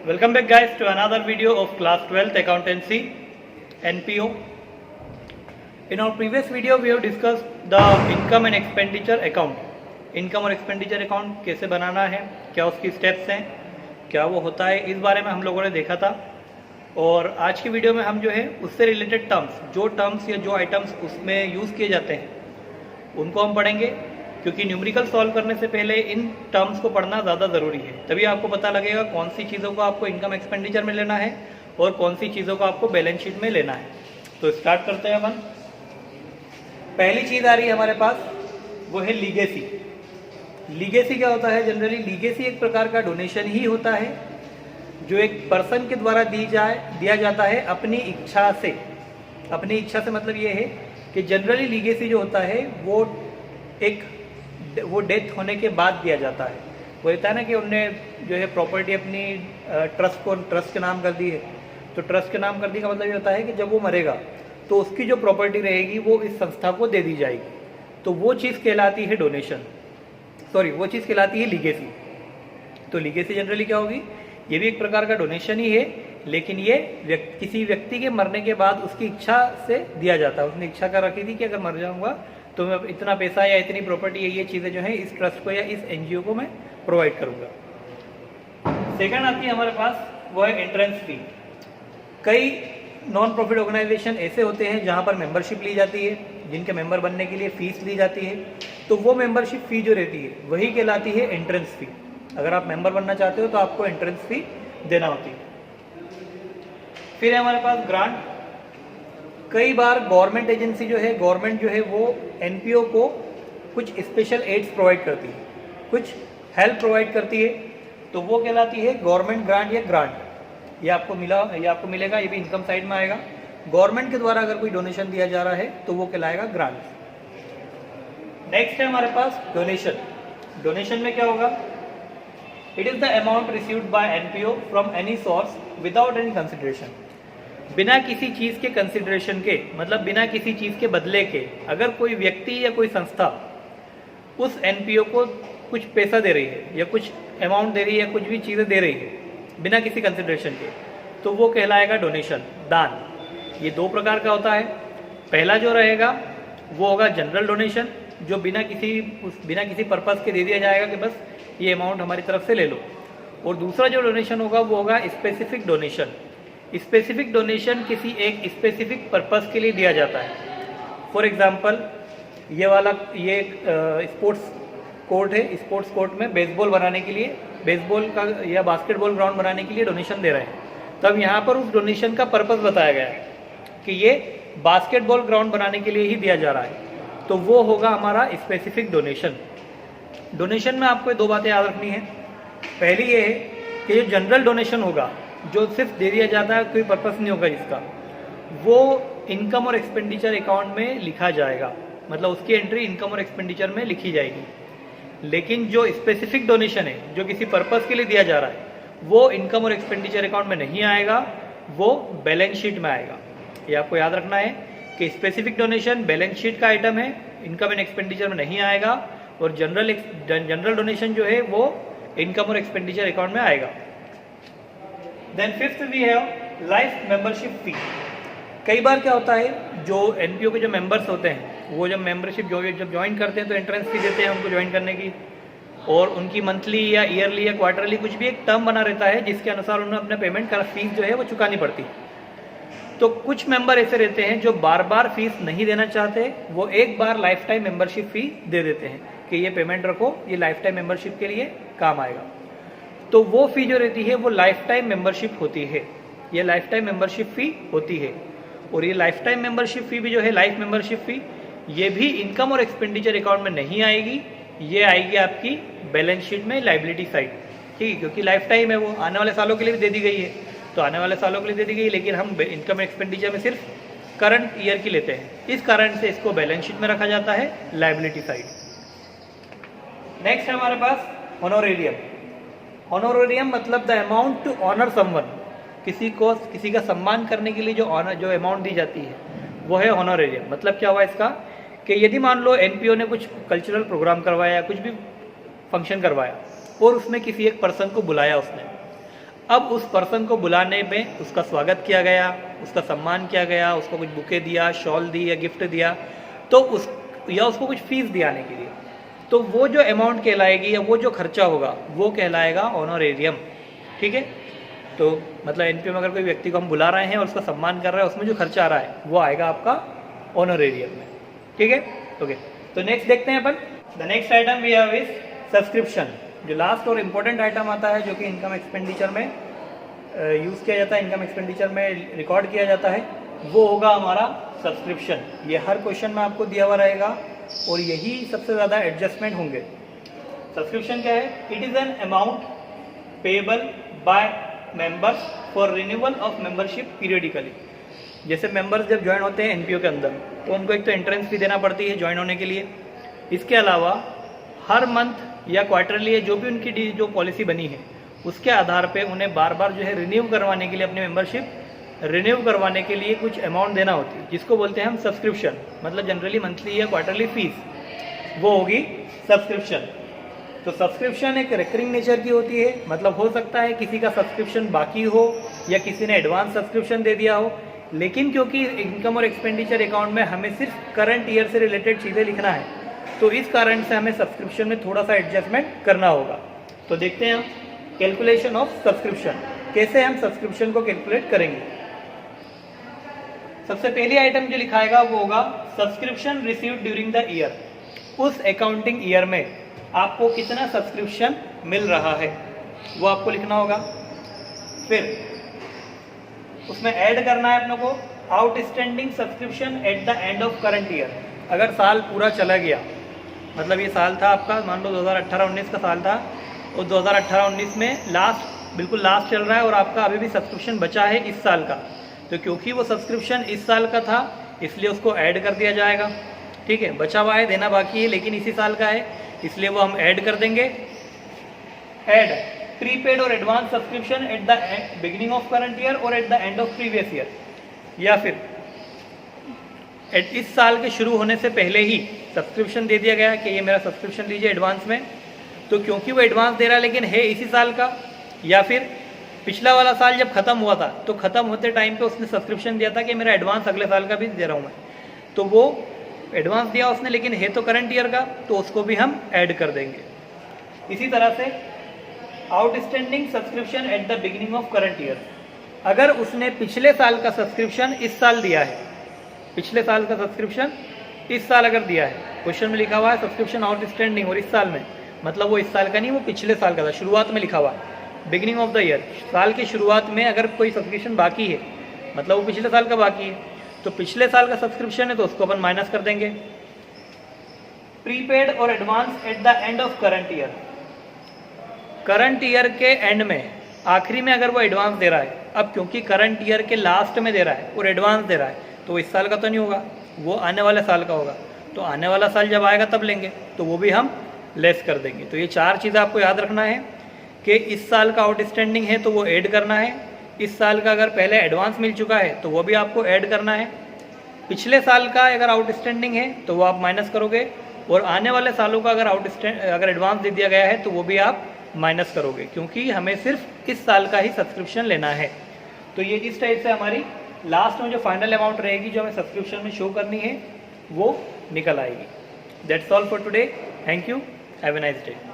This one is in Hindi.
Welcome back guys to another video of class 12th accountancy NPO. In our previous video we have discussed the income and expenditure account. Income और एक्सपेंडिचर अकाउंट कैसे बनाना है, क्या उसकी स्टेप्स हैं, क्या वो होता है, इस बारे में हम लोगों ने देखा था। और आज की वीडियो में हम जो है उससे रिलेटेड टर्म्स या जो आइटम्स उसमें यूज़ किए जाते हैं उनको हम पढ़ेंगे, क्योंकि न्यूमेरिकल सॉल्व करने से पहले इन टर्म्स को पढ़ना ज़्यादा ज़रूरी है। तभी आपको पता लगेगा कौन सी चीज़ों को आपको इनकम एक्सपेंडिचर में लेना है और कौन सी चीज़ों को आपको बैलेंस शीट में लेना है। तो स्टार्ट करते हैं अपन। पहली चीज़ आ रही है हमारे पास, वो है लीगेसी। लीगेसी क्या होता है? जनरली लीगेसी एक प्रकार का डोनेशन ही होता है जो एक पर्सन के द्वारा दिया जाता है अपनी इच्छा से। अपनी इच्छा से मतलब ये है कि जनरली लीगेसी जो होता है वो डेथ होने के बाद दिया जाता है। वो रहता है ना कि उनने जो है प्रॉपर्टी अपनी ट्रस्ट के नाम कर दी है, तो ट्रस्ट के नाम कर दी का मतलब ये होता है कि जब वो मरेगा तो उसकी जो प्रॉपर्टी रहेगी वो इस संस्था को दे दी जाएगी। तो वो चीज़ कहलाती है वो चीज़ कहलाती है लीगेसी। तो लीगेसी जनरली क्या होगी? ये भी एक प्रकार का डोनेशन ही है, लेकिन ये किसी व्यक्ति के मरने के बाद उसकी इच्छा से दिया जाता है। उसने इच्छा कर रखी थी कि अगर मर जाऊंगा तो मैं इतना पैसा या इतनी प्रॉपर्टी या ये चीज़ें जो है इस ट्रस्ट को या इस एनजीओ को मैं प्रोवाइड करूंगा। सेकंड आती है हमारे पास, वो है एंट्रेंस फी। कई नॉन प्रॉफिट ऑर्गेनाइजेशन ऐसे होते हैं जहां पर मेंबरशिप ली जाती है, जिनके मेंबर बनने के लिए फीस ली जाती है। तो वो मेंबरशिप फ़ी जो रहती है वही कहलाती है एंट्रेंस फ़ी। अगर आप मेंबर बनना चाहते हो तो आपको एंट्रेंस फ़ी देना होती है। फिर है हमारे पास ग्रांट। कई बार गवर्नमेंट एजेंसी गवर्नमेंट जो है वो एनपीओ को कुछ स्पेशल एड्स प्रोवाइड करती है, कुछ हेल्प प्रोवाइड करती है, तो वो कहलाती है गवर्नमेंट ग्रांट या ग्रांट। ये आपको मिलेगा, ये भी इनकम साइड में आएगा। गवर्नमेंट के द्वारा अगर कोई डोनेशन दिया जा रहा है तो वो कहलाएगा ग्रांट। नेक्स्ट है हमारे पास डोनेशन। डोनेशन में क्या होगा? It is the amount received by NPO from any source without any consideration. बिना किसी चीज के कंसिडरेशन के, मतलब बिना किसी चीज के बदले के, अगर कोई व्यक्ति या कोई संस्था उस एनपीओ को कुछ पैसा दे रही है या कुछ अमाउंट दे रही है या कुछ भी चीजें दे रही है बिना किसी कंसिडरेशन के, तो वो कहलाएगा डोनेशन, दान। ये दो प्रकार का होता है। पहला जो रहेगा वो होगा जनरल डोनेशन, जो बिना किसी पर्पस के दे दिया जाएगा कि बस ये अमाउंट हमारी तरफ से ले लो। और दूसरा जो डोनेशन होगा वो होगा स्पेसिफिक डोनेशन। स्पेसिफिक डोनेशन किसी एक स्पेसिफिक पर्पस के लिए दिया जाता है। फॉर एग्जांपल ये स्पोर्ट्स कोर्ट है, स्पोर्ट्स कोर्ट में बेसबॉल बनाने के लिए, बेसबॉल का या बास्केटबॉल ग्राउंड बनाने के लिए डोनेशन दे रहे हैं। तब यहाँ पर उस डोनेशन का पर्पस बताया गया है कि ये बास्केटबॉल ग्राउंड बनाने के लिए ही दिया जा रहा है, तो वो होगा हमारा स्पेसिफिक डोनेशन। डोनेशन में आपको दो बातें याद रखनी है। पहली ये है कि जो जनरल डोनेशन होगा, जो सिर्फ दे दिया जाता है, कोई पर्पस नहीं होगा जिसका, वो इनकम और एक्सपेंडिचर अकाउंट में लिखा जाएगा, मतलब उसकी एंट्री इनकम और एक्सपेंडिचर में लिखी जाएगी। लेकिन जो स्पेसिफिक डोनेशन है, जो किसी पर्पस के लिए दिया जा रहा है, वो इनकम और एक्सपेंडिचर अकाउंट में नहीं आएगा, वो बैलेंस शीट में आएगा। ये आपको याद रखना है कि स्पेसिफिक डोनेशन बैलेंस शीट का आइटम है, इनकम एंड एक्सपेंडिचर में नहीं आएगा, और जनरल डोनेशन जो है वो इनकम और एक्सपेंडिचर अकाउंट में आएगा। Then fifth we have life membership fee. कई बार क्या होता है, जो एनपीओ के जो मेंबर्स होते हैं वो जब मेंबरशिप जब ज्वाइन करते हैं तो एंट्रेंस फी देते हैं उनको ज्वाइन करने की, और उनकी मंथली या ईयरली या क्वार्टरली कुछ भी एक टर्म बना रहता है जिसके अनुसार उन्हें अपने पेमेंट का फीस जो है वो चुकानी पड़ती है। तो कुछ मेंबर ऐसे रहते हैं जो बार बार फीस नहीं देना चाहते, वो एक बार लाइफ टाइम मेंबरशिप फी दे देते हैं कि ये पेमेंट रखो, ये लाइफ टाइम मेंबरशिप के लिए काम आएगा। तो वो फी जो रहती है वो लाइफ टाइम मेंबरशिप होती है, ये लाइफ टाइम मेंबरशिप फी होती है। और ये लाइफ टाइम मेंबरशिप फी भी जो है, लाइफ मेंबरशिप फी, ये भी इनकम और एक्सपेंडिचर अकाउंट में नहीं आएगी, ये आएगी आपकी बैलेंस शीट में लाइबिलिटी साइड। ठीक है, क्योंकि लाइफ टाइम है, वो आने वाले सालों के लिए भी दे दी गई है, तो आने वाले सालों के लिए दे दी गई, लेकिन हम इनकम एक्सपेंडिचर में सिर्फ करंट ईयर की लेते हैं, इस कारण से इसको बैलेंस शीट में रखा जाता है, लायबिलिटी साइड। नेक्स्ट है हमारे पास ऑनोरेरियम। ऑनोरेरियम मतलब the amount to honour someone. किसी का सम्मान करने के लिए जो अमाउंट दी जाती है वो है ऑनोरेरियम। मतलब क्या हुआ इसका कि यदि मान लो एनपीओ ने कुछ कल्चरल प्रोग्राम करवाया, कुछ भी फंक्शन करवाया, और उसमें किसी एक पर्सन को बुलाया उसने, अब उस पर्सन को बुलाने में उसका स्वागत किया गया, उसका सम्मान किया गया, उसको कुछ बुके दिया, शॉल दी या गिफ्ट दिया, तो उसको कुछ फीस दी आने के लिए, तो वो जो अमाउंट कहलाएगी या वो जो खर्चा होगा वो कहलाएगा ऑनरेरियम। ठीक है, तो मतलब एनपीओ में अगर कोई व्यक्ति को हम बुला रहे हैं और उसका सम्मान कर रहे हैं, उसमें जो खर्चा आ रहा है वो आएगा आपका ऑनरेरियम में। ठीक है, ओके। तो नेक्स्ट देखते हैं अपन, the next item we have is subscription. जो लास्ट और इम्पोर्टेंट आइटम आता है जो कि इनकम एक्सपेंडिचर में यूज़ किया जाता है, इनकम एक्सपेंडिचर में रिकॉर्ड किया जाता है, वो होगा हमारा सब्सक्रिप्शन। ये हर क्वेश्चन में आपको दिया हुआ रहेगा और यही सबसे ज़्यादा एडजस्टमेंट होंगे। सब्सक्रिप्शन क्या है? It is an amount payable by members for renewal of membership periodically. जैसे मेंबर्स जब ज्वाइन होते हैं एनपीओ के अंदर, तो उनको एक तो एंट्रेंस फी देना पड़ती है ज्वाइन होने के लिए। इसके अलावा हर मंथ या क्वार्टरली जो भी उनकी जो पॉलिसी बनी है उसके आधार पे उन्हें बार बार जो है रिन्यू करवाने के लिए, अपनी मेंबरशिप रिन्यू करवाने के लिए कुछ अमाउंट देना होती है, जिसको बोलते हैं हम सब्सक्रिप्शन। मतलब जनरली मंथली या क्वार्टरली फीस, वो होगी सब्सक्रिप्शन। तो सब्सक्रिप्शन एक रिकरिंग नेचर की होती है, मतलब हो सकता है किसी का सब्सक्रिप्शन बाकी हो या किसी ने एडवांस सब्सक्रिप्शन दे दिया हो, लेकिन क्योंकि इनकम और एक्सपेंडिचर अकाउंट में हमें सिर्फ करंट ईयर से रिलेटेड चीज़ें लिखना है, तो इस कारण से हमें सब्सक्रिप्शन में थोड़ा सा एडजस्टमेंट करना होगा। तो देखते हैं हम कैलकुलेशन ऑफ सब्सक्रिप्शन, कैसे हम सब्सक्रिप्शन को कैलकुलेट करेंगे। सबसे पहली आइटम जो लिखाएगा वो होगा subscription received during the year. उस अकाउंटिंग ईयर में आपको कितना सब्सक्रिप्शन मिल रहा है वो आपको लिखना होगा। फिर उसमें ऐड करना है अपनों को outstanding subscription at the end of current year. अगर साल पूरा चला गया, मतलब ये साल था आपका, मान लो 2018-19 का साल था, और 2018-19 में बिल्कुल लास्ट चल रहा है और आपका अभी भी सब्सक्रिप्शन बचा है इस साल का, तो क्योंकि वो सब्सक्रिप्शन इस साल का था इसलिए उसको ऐड कर दिया जाएगा। ठीक है, बचा हुआ है, देना बाकी है लेकिन इसी साल का है, इसलिए वो हम ऐड कर देंगे। ऐड प्रीपेड और advance subscription at the beginning of current year और at the end of previous year, या फिर इस साल के शुरू होने से पहले ही सब्सक्रिप्शन दे दिया गया कि ये मेरा सब्सक्रिप्शन लीजिए एडवांस में, तो क्योंकि वो एडवांस दे रहा है लेकिन है इसी साल का, या फिर पिछला वाला साल जब खत्म हुआ था तो खत्म होते टाइम पे उसने सब्सक्रिप्शन दिया था कि मेरा एडवांस अगले साल का भी दे रहा हूँ मैं, तो वो एडवांस दिया उसने लेकिन है तो करंट ईयर का, तो उसको भी हम ऐड कर देंगे। इसी तरह से outstanding subscription at the beginning of current year, अगर उसने पिछले साल का सब्सक्रिप्शन इस साल दिया है, पिछले साल का सब्सक्रिप्शन इस साल अगर दिया है, क्वेश्चन में लिखा हुआ है सब्सक्रिप्शन आउटस्टैंडिंग और इस साल में, मतलब वो इस साल का नहीं, वो पिछले साल का था, शुरुआत में लिखा हुआ है बिगिनिंग ऑफ द ईयर, साल की शुरुआत में अगर कोई सब्सक्रिप्शन बाकी है मतलब वो पिछले साल का बाकी है, तो पिछले साल का सब्सक्रिप्शन है तो उसको अपन माइनस कर देंगे। प्रीपेड और advance at the end of current year, current year के एंड में, आखिरी में अगर वो एडवांस दे रहा है, अब क्योंकि करंट ईयर के लास्ट में दे रहा है और एडवांस दे रहा है तो इस साल का तो नहीं होगा, वो आने वाले साल का होगा, तो आने वाला साल जब आएगा तब लेंगे, तो वो भी हम लेस कर देंगे। तो ये चार चीज़ें आपको याद रखना है कि इस साल का आउटस्टैंडिंग है तो वो ऐड करना है, इस साल का अगर पहले एडवांस मिल चुका है तो वो भी आपको ऐड करना है, पिछले साल का अगर आउटस्टैंडिंग है तो वो आप माइनस करोगे, और आने वाले सालों का अगर एडवांस दे दिया गया है तो वो भी आप माइनस करोगे, क्योंकि हमें सिर्फ इस साल का ही सब्सक्रिप्शन लेना है। तो ये इस टाइप से हमारी लास्ट में जो फाइनल अमाउंट रहेगी जो हमें सब्सक्रिप्शन में शो करनी है वो निकल आएगी। That's all for today, thank you, have a nice day.